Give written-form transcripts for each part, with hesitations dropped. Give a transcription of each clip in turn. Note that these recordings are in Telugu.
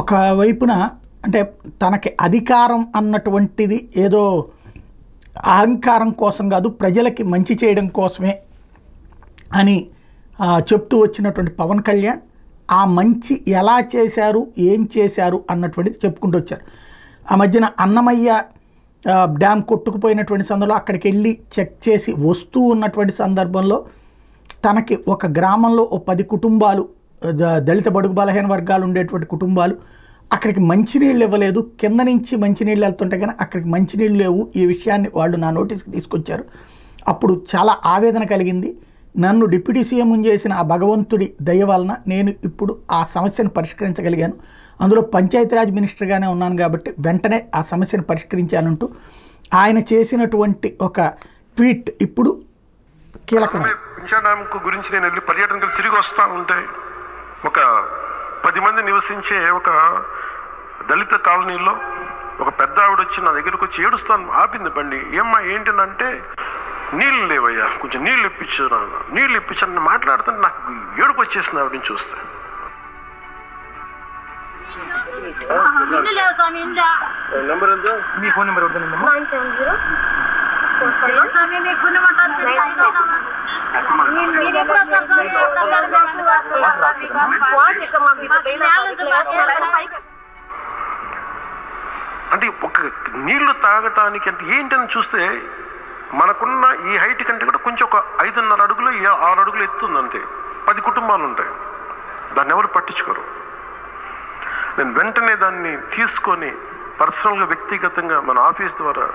ఒకవైపున అంటే తనకి అధికారం అన్నటువంటిది ఏదో అహంకారం కోసం కాదు, ప్రజలకి మంచి చేయడం కోసమే అని చెప్తూ వచ్చినటువంటి పవన్ కళ్యాణ్ ఆ మంచి ఎలా చేశారు, ఏం చేశారు అన్నటువంటిది చెప్పుకుంటూ వచ్చారు. ఆ మధ్యన అన్నమయ్య డ్యామ్ కొట్టుకుపోయినటువంటి సందర్భంలో అక్కడికి వెళ్ళి చెక్ చేసి వస్తూ ఉన్నటువంటి సందర్భంలో తనకి ఒక గ్రామంలో 10 కుటుంబాలు, దళిత బడుగు బలహీన వర్గాలు ఉండేటువంటి కుటుంబాలు, అక్కడికి మంచినీళ్ళు ఇవ్వలేదు, కింద నుంచి మంచినీళ్ళు వెళ్తుంటే కానీ అక్కడికి మంచినీళ్ళు లేవు. ఈ విషయాన్ని వాళ్ళు నా నోటీస్కి తీసుకొచ్చారు. అప్పుడు చాలా ఆవేదన కలిగింది. నన్ను డిప్యూటీ సీఎం చేసిన ఆ భగవంతుడి దయ వలన నేను ఇప్పుడు ఆ సమస్యను పరిష్కరించగలిగాను. అందులో పంచాయతీరాజ్ మినిస్టర్గానే ఉన్నాను కాబట్టి వెంటనే ఆ సమస్యను పరిష్కరించానంటూ ఆయన చేసినటువంటి ఒక ట్వీట్ ఇప్పుడు కీలకమైన. పింఛాడాంకు గురించి నేను వెళ్ళి పర్యటనకు తిరిగి వస్తూ ఉంటే ఒక 10 మంది నివసించే ఒక దళిత కాలనీలో ఒక పెద్ద ఆవిడ వచ్చి నా దగ్గరకు వచ్చి ఏడుస్తాను ఆపింది బండి. ఏమ్మా ఏంటంటే, నీళ్ళు లేవయ్యా, కొంచెం నీళ్ళు ఇప్పించాను మాట్లాడుతుంటే నాకు ఏడుపు వచ్చేసింది ఆవిడని చూస్తే. నెంబర్ ఎంత? మీ ఫోన్ నెంబర్ అంటే ఒక నీళ్లు తాగటానికి అంటే ఏంటని చూస్తే మనకున్న ఈ హైట్ కంటే కూడా కొంచెం ఒక 5.5 అడుగులు 6 అడుగులు ఎత్తుంది అంతే. 10 కుటుంబాలు ఉంటాయి, దాన్ని ఎవరు పట్టించుకోరు. నేను వెంటనే దాన్ని తీసుకొని పర్సనల్గా వ్యక్తిగతంగా మన ఆఫీస్ ద్వారా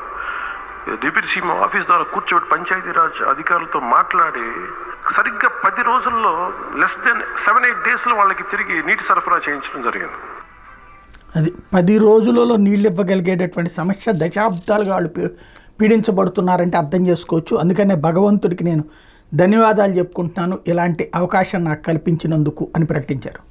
డిప్యూటీ సీఎం ఆఫీస్ ద్వారా కూర్చోబెట్టి పంచాయతీరాజ్ అధికారులతో మాట్లాడి సరిగ్గా 10 రోజుల్లో లెస్ దెన్ 7-8 డేస్లో వాళ్ళకి తిరిగి నీటి సరఫరా చేయించడం జరిగింది. అది 10 రోజులలో నీళ్ళు ఇవ్వగలిగేటటువంటి సమస్య దశాబ్దాలుగా వాళ్ళు పీడించబడుతున్నారంటే అర్థం చేసుకోవచ్చు. అందుకనే భగవంతుడికి నేను ధన్యవాదాలు చెప్పుకుంటున్నాను ఇలాంటి అవకాశం నాకు కల్పించినందుకు అని ప్రకటించారు.